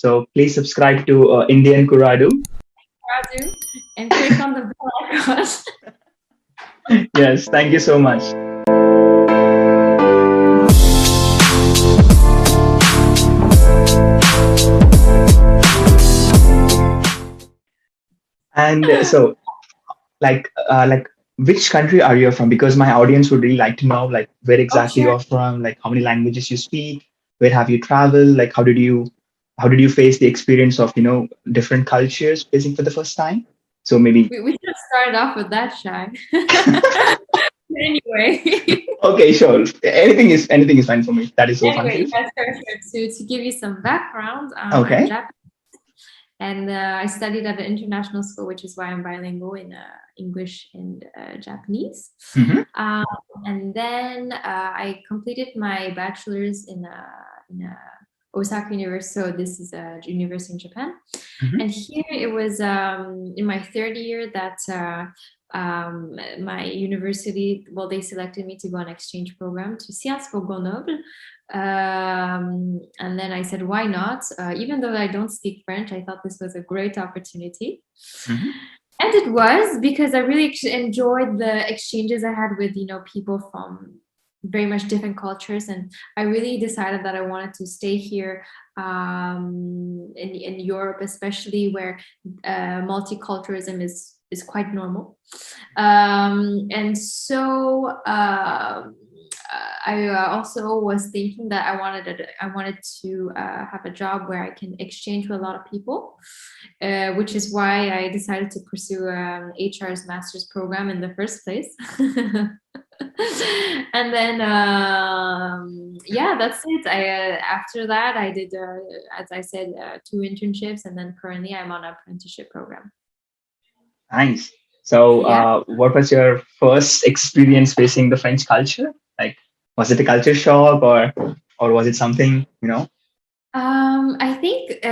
So please subscribe to Indian Kurradu. Kurradu, and click on the bell icon. Yes, thank you so much. And like which country are you from? Because my audience would really like to know like where Oh, exactly sure. you're from, like how many languages you speak, where have you traveled, like how did you face the experience of different cultures facing for the first time? So maybe We should have started off with that, Shai. Anyway. okay, sure. Anything is fine for me. That is so fun Anyway, too. yes, sure, sure. To give you some background, I'm Okay. Japanese, and I studied at an international school, which is why I'm bilingual in English and Japanese. Mm-hmm. Um, and then I completed my bachelor's in Osaka University. So this is a university in Japan. Mm-hmm. And here it was in my third year that my university, well, they selected me to go on exchange program to Sciences Po Grenoble. And then I said, why not? Even though I don't speak French, I thought this was a great opportunity. Mm-hmm. And it was, because I really enjoyed the exchanges I had with, people from very much different cultures. And I really decided that I wanted to stay here in Europe, especially where multiculturalism is quite normal. And so I also was thinking that I wanted to have a job where I can exchange with a lot of people, which is why I decided to pursue HR's master's program in the first place. And then yeah, that's it. After that I did, as I said, 2 internships, and then currently I'm on an apprenticeship program. Nice. So, Yeah. what was your first experience facing the French culture? Like, was it a culture shock, or was it something? I think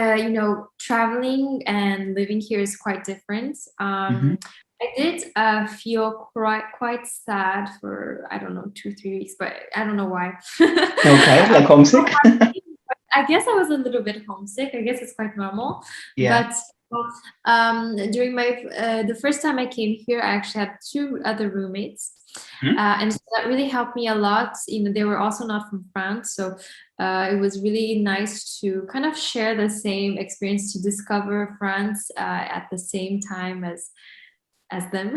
traveling and living here is quite different. Mm-hmm. I did feel quite sad for, I don't know, 2 3 weeks, but I don't know why. Okay, I like was so homesick. happy. I guess I was a little bit homesick. I guess it's quite normal. Yeah. But during my the first time I came here, I actually had 2 other roommates, Hmm? and so that really helped me a lot. They were also not from France, so it was really nice to kind of share the same experience, to discover France at the same time as them,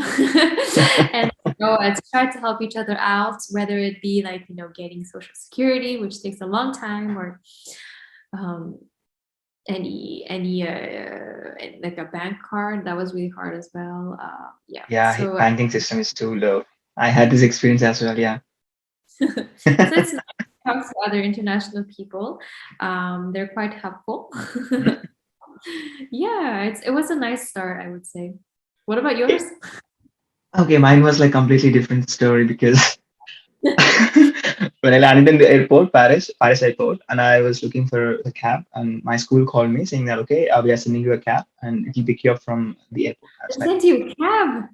and to try to help each other out, whether it be like getting social security, which takes a long time, or um, any like a bank card that was really hard as well. Yeah, Yeah, so banking system is too low. I had this experience as well. Yeah. so it's nice to talk to other international people. They're quite helpful. Yeah, it was a nice start, I would say. What about yours? Okay, mine was like completely different story because when I landed in the airport, Paris airport, and I was looking for a cab, and my school called me saying that okay, we are sending you a cab, and it will pick you up from the airport. I was They like, sent you a cab.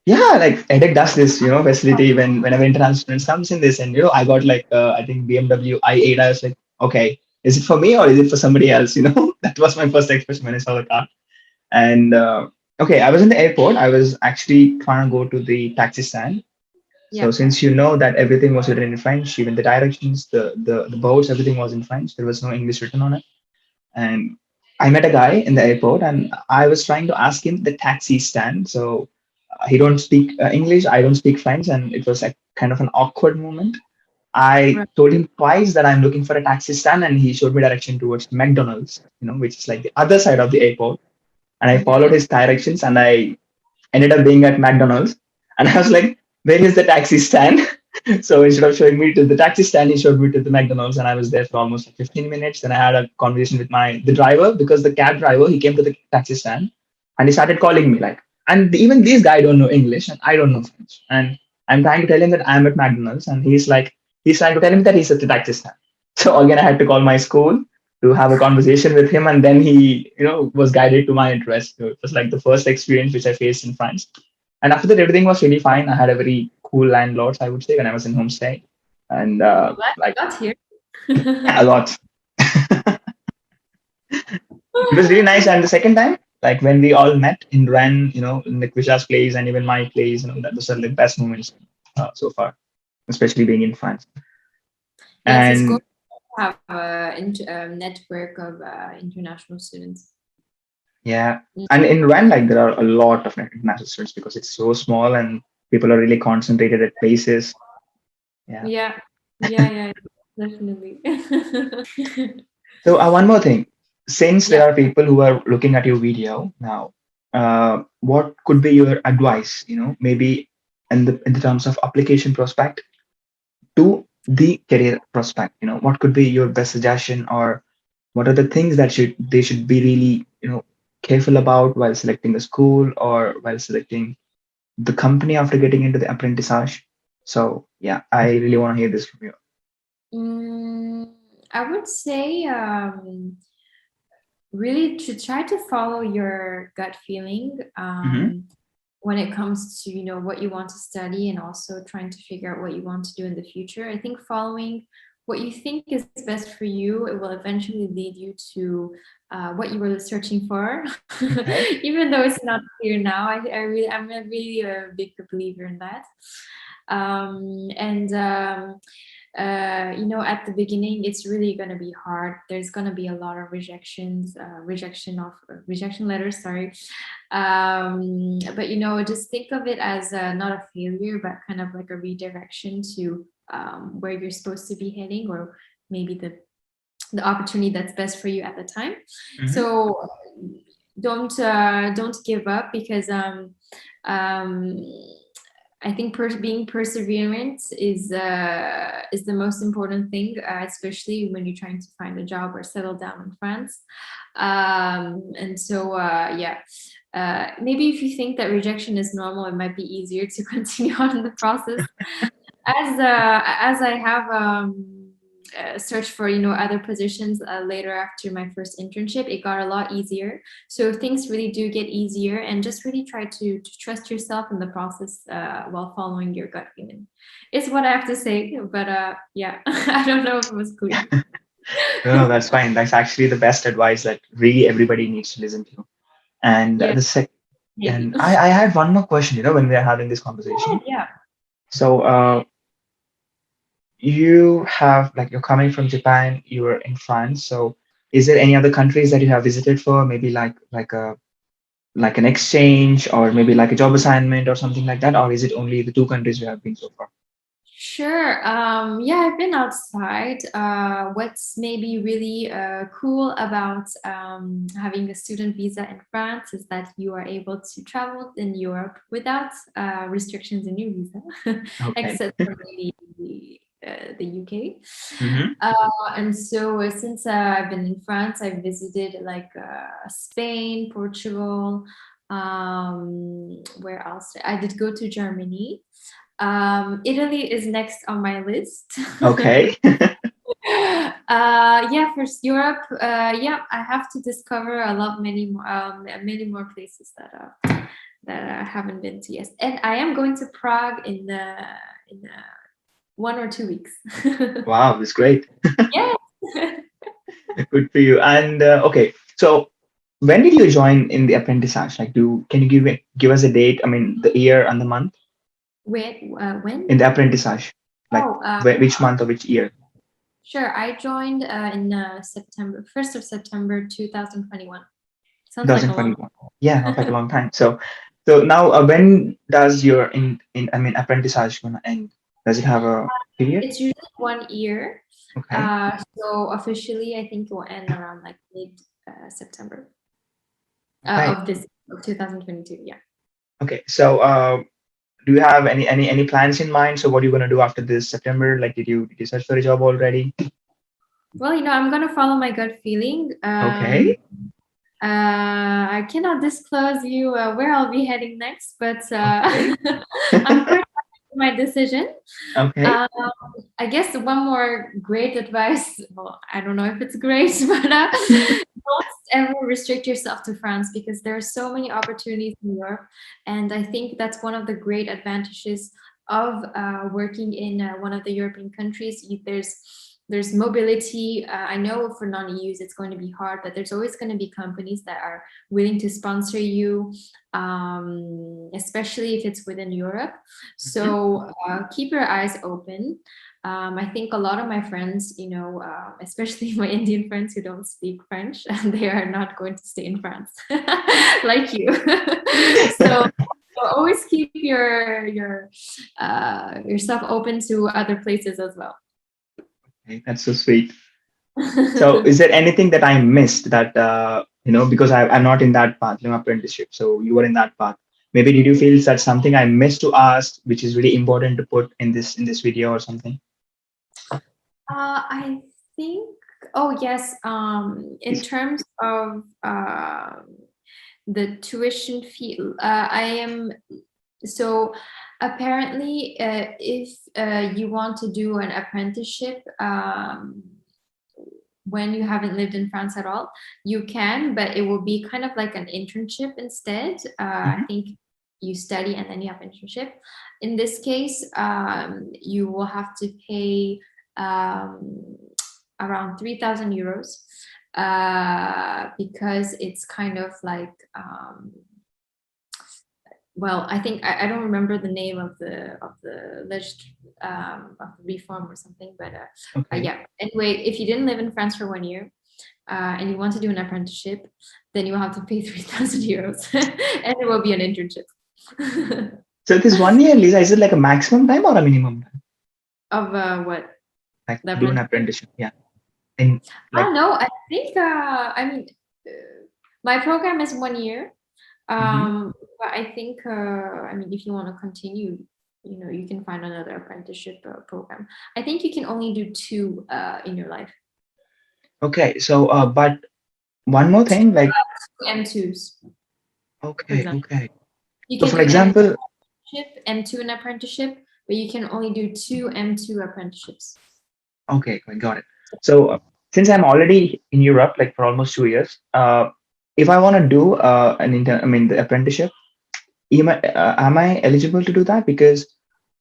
yeah, like edX does this, facility whenever international students comes in this, and I got like I think BMW i8. I was like, okay, is it for me or is it for somebody else? That was my first expression when I saw the car. And okay, I was in the airport. I was actually trying to go to the taxi stand. So Yeah. since you know that everything was written in French, even the directions, the boards, everything was in French. There was no English written on it. And I met a guy in the airport, and I was trying to ask him the taxi stand. So he don't speak English, I don't speak French, and it was like kind of an awkward moment. I Right. told him twice that I'm looking for a taxi stand, and he showed me direction towards McDonald's, which is like the other side of the airport. And I followed Okay. his directions, and I ended up being at McDonald's. And I was like, where is the taxi stand? So instead of showing me to the taxi stand, he showed me to the McDonald's, and I was there for almost like 15 minutes. Then I had a conversation with the driver, because the cab driver, he came to the taxi stand and he started calling me like, and even these guys don't know English and I don't know French. And I'm trying to tell him that I'm at McDonald's, and he's trying to tell him that he's at the taxi stand. So again, I had to call my school to have a conversation with him, and then he, was guided to my address. So it was like the first experience which I faced in France. And after that, everything was really fine. I had a very cool landlords, I would say, when I was in homestay, and I'm glad like you got here. yeah, a lot. It was really nice. And the second time, like when we all met in Rennes, in the Kvisha's place and even my place, that was the best moments so far, especially being in France. Yes, it's going And to have a network of international students. yeah, and in Rennes, like there are a lot of international students because it's so small and people are really concentrated at places. Yeah. Yeah, definitely. So one more thing, since there Yeah. are people who are looking at your video now, what could be your advice? Maybe in the terms of application prospect to the career prospect. What could be your best suggestion, or what are the things that they should be really careful about while selecting a school or while selecting the company after getting into the apprentissage? So yeah, I really want to hear this from you. I would say really to try to follow your gut feeling Hmm. when it comes to what you want to study, and also trying to figure out what you want to do in the future. I think following what you think is best for you, it will eventually lead you to what you were searching for. Okay. Even though it's not clear now, I'm a really a big believer in that. And at the beginning, it's really going to be hard. There's going to be a lot of rejection letters, sorry. But just think of it as not a failure, but kind of like a redirection to where you're supposed to be heading, or maybe the opportunity that's best for you at the time. Hmm. So don't give up, because um, I think being perseverant is the most important thing, especially when you're trying to find a job or settle down in France. And so, yeah, maybe if you think that rejection is normal, it might be easier to continue on in the process. As I have searched for other positions later after my first internship, it got a lot easier. So things really do get easier, and just really try to trust yourself in the process while following your gut feeling. It's what I have to say, but yeah, I don't know if it was clear. No, that's fine. That's actually the best advice that really everybody needs to listen to. And Yeah, maybe. and I had one more question, when we are having this conversation. Yeah. So you have, like, you're coming from Japan, you're in France. So is there any other countries that you have visited for? Maybe like an exchange, or maybe like a job assignment or something like that? Or is it only the two countries you have been so far? Sure. Yeah, I've been outside. What's maybe really cool about having a student visa in France is that you are able to travel in Europe without restrictions in your visa, Okay. except for maybe the UK. Mm-hmm. And so since I've been in France, I've visited like Spain, Portugal. Where else? I did go to Germany. Italy is next on my list. Okay. Yeah, for Europe, yeah, I have to discover many more places that I haven't been to yet. And I am going to Prague in 1 or 2 weeks. Wow, that's great. Yes. Good for you. And okay, so when did you join in the apprentissage? Like, can you give us a date? I mean, the year and the month When? in the apprentissage, like Oh, which month or which year? sure. I joined in September, 1st of September, 2021. Sounds like a long. 2021. Yeah, not like a long time. So now, when does your I mean, apprentissage gonna end? Does it have a period? It's usually 1 year. Okay. So officially, I think it will end around like mid September Right. of this of 2022. Yeah. Okay. So, do you have any plans in mind? So, what are you gonna do after this September? Like, did you search for a job already? Well, I'm gonna follow my gut feeling. Okay. I cannot disclose you where I'll be heading next, but Okay. I'm quite happy with my decision. Okay. Um, I guess one more great advice. Well, I don't know if it's great, but don't ever restrict yourself to France, because there are so many opportunities in Europe, and I think that's one of the great advantages of working in one of the European countries. There's there's mobility. I know for non-EUs it's going to be hard, but there's always going to be companies that are willing to sponsor you, especially if it's within Europe. So keep your eyes open. I think a lot of my friends, especially my Indian friends who don't speak French, they are not going to stay in France like you. So always keep yourself open to other places as well. Okay, that's so sweet. So is there anything that I missed that, because I'm not in that path, apprenticeship. So you were in that path. Maybe did you feel that something I missed to ask, which is really important to put in this video or something? I think, oh yes, in terms of the tuition fee, so apparently if you want to do an apprenticeship when you haven't lived in France at all, you can, but it will be kind of like an internship instead. I think you study and then you have internship. In this case, you will have to pay around 3,000 euros because it's kind of like well, I think I don't remember the name of the reform or something, but yeah. Anyway, if you didn't live in France for 1 year and you want to do an apprenticeship, then you will have to pay 3,000 euros, and it will be an internship. So this 1 year, Lisa, is it like a maximum time or a minimum time? Of what? Like do an apprenticeship, yeah. No, I think I mean my program is 1 year. But I think, I mean, if you want to continue, you can find another apprenticeship program. I think you can only do 2 in your life. Okay, so but one more thing, like M2s. Okay. You So can for do example, M2 an apprenticeship, but you can only do 2 M2 apprenticeships. Okay, I got it. So since I'm already in Europe, like for almost 2 years, if I want to do the apprenticeship, am I eligible to do that? Because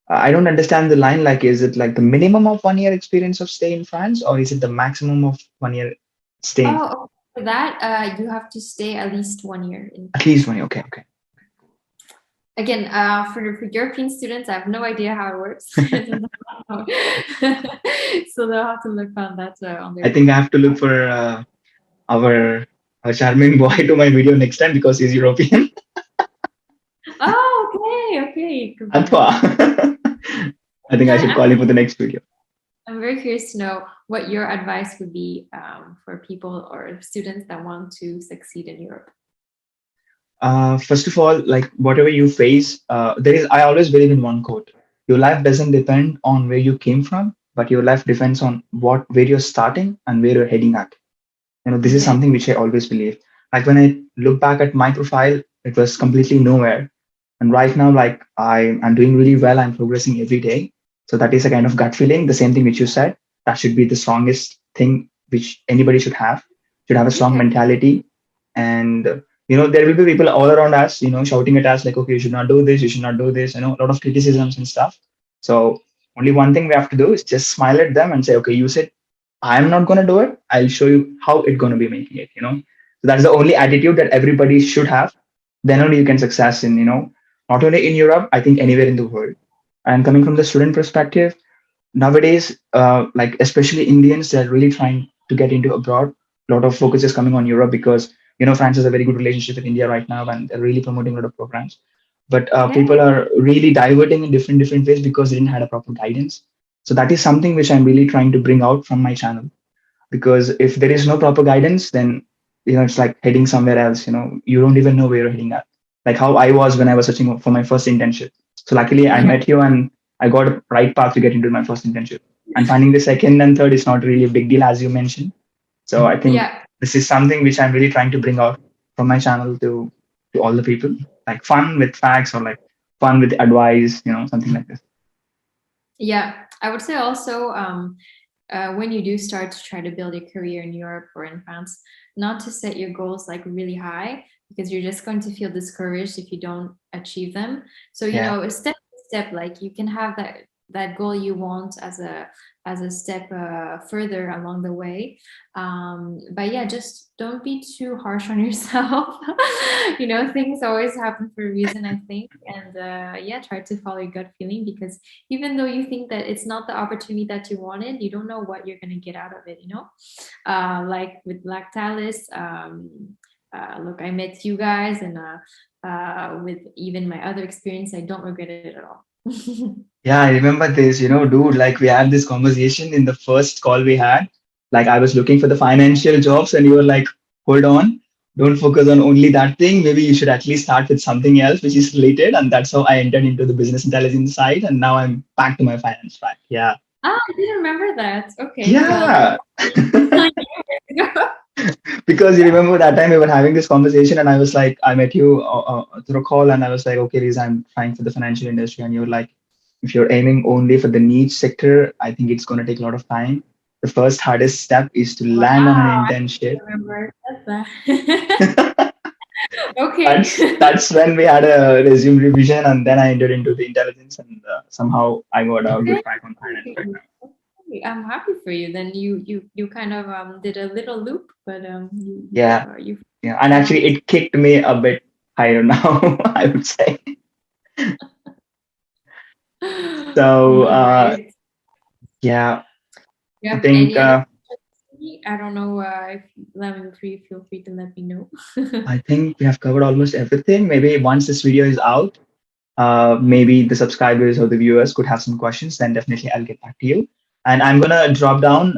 I don't understand the line. Like, is it like the minimum of 1 year experience of stay in France, or is it the maximum of 1 year stay? Oh, for that, you have to stay at least 1 year. At least 1 year. Okay. Again, for European students, I have no idea how it works. So they'll have to look on that on their. I think I have to look for our charming boy to my video next time because he's European. Oh, okay. I think I should call him for the next video. I'm very curious to know what your advice would be for people or students that want to succeed in Europe. First of all, like whatever you face, I always believe in one quote: your life doesn't depend on where you came from, but your life depends on where you're starting and where you're heading at. This is something which I always believe. Like when I look back at my profile, it was completely nowhere. And right now, like I'm doing really well. I'm progressing every day. So that is a kind of gut feeling. The same thing which you said, that should be the strongest thing which anybody should have. Should have a strong mentality. And there will be people all around us, shouting at us like, okay, you should not do this, you should not do this, a lot of criticisms and stuff. So only one thing we have to do is just smile at them and say, okay, you said I'm not going to do it. I'll show you how it's going to be making it, So that's the only attitude that everybody should have. Then only you can success in, not only in Europe, I think anywhere in the world. And coming from the student perspective, nowadays, like especially Indians, they're really trying to get into abroad. A lot of focus is coming on Europe because, France has a very good relationship with India right now, and they're really promoting a lot of programs. But people are really diverting in different ways because they didn't have a proper guidance. So that is something which I'm really trying to bring out from my channel, because if there is no proper guidance, then it's like heading somewhere else. You don't even know where you're heading at. Like how I was when I was searching for my first internship. So luckily I met you and I got a right path to get into my first internship. And finding the second and third is not really a big deal, as you mentioned. So I think this is something which I'm really trying to bring out from my channel to all the people, like fun with facts or like fun with advice, something like this. Yeah, I would say also when you do start to try to build your career in Europe or in France, not to set your goals like really high, because you're just going to feel discouraged if you don't achieve them. So, step by step, like you can have that goal you want as a as a step further along the way. But yeah, just don't be too harsh on yourself. You know, things always happen for a reason, I think. And yeah, try to follow your gut feeling, because even though you think that it's not the opportunity that you wanted, you don't know what you're going to get out of it, you know? Like with Lactalis, look, I met you guys, and with even my other experience, I don't regret it at all. Yeah, I remember this, dude, like we had this conversation in the first call we had. Like I was looking for the financial jobs and you were like, hold on, don't focus on only that thing. Maybe you should at least start with something else which is related. And that's how I entered into the business intelligence side. And now I'm back to my finance track. Yeah. Ah, I didn't remember that. Okay, well, Yeah. years ago. Because you remember that time we were having this conversation and I was like, I met you through a call and I was like, okay, Lisa, I'm trying for the financial industry. And you're like, if you're aiming only for the niche sector, I think it's going to take a lot of time. The first hardest step is to land on Wow, an I internship. remember that. Okay. That's when we had a resume revision and then I entered into the intelligence and somehow I got a good Okay. track on finance right now. Okay, I'm happy for you. Then you kind of did a little loop, but Yeah. you Yeah. And found actually it. it kicked me a bit higher now, I would say. So Nice. yeah, You I have think any other questions for me? I don't know if let me feel free to let me know. I think we have covered almost everything. Maybe once this video is out, maybe the subscribers or the viewers could have some questions, then definitely I'll get back to you. And I'm gonna drop down,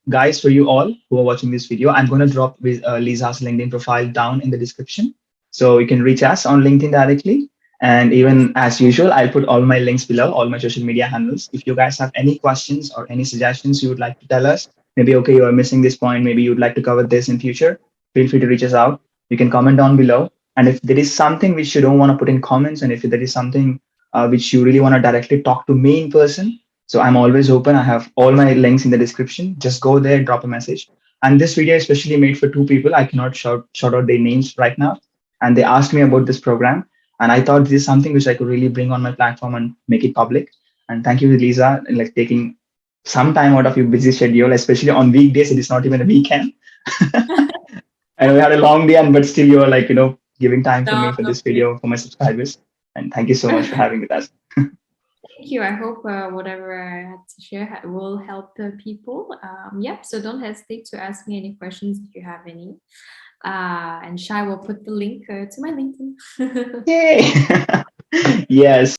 guys, for you all who are watching this video, I'm gonna drop with Lisa's LinkedIn profile down in the description, so you can reach us on LinkedIn directly. And Yes. even as usual, I'll put all my links below, all my social media handles. If you guys have any questions or any suggestions you would like to tell us, maybe okay, you are missing this point, maybe you'd like to cover this in future, feel free to reach us out. You can comment down below, and if there is something which you don't want to put in comments, and if there is something which you really want to directly talk to me in person, so I'm always open. I have all my links in the description. Just go there, drop a message. And this video is especially made for two people. I cannot shout out their names right now. And they asked me about this program. And I thought this is something which I could really bring on my platform and make it public. And thank you, Lisa, like taking some time out of your busy schedule, especially on weekdays. It is not even a weekend. I know we had a long day, and but still you are like, giving time for No, me for no this worries. video for my subscribers. And thank you so much for having with us. Thank you. I hope whatever I had to share will help people. Yeah, so don't hesitate to ask me any questions if you have any. And Shai will put the link to my LinkedIn. Yay! Yes.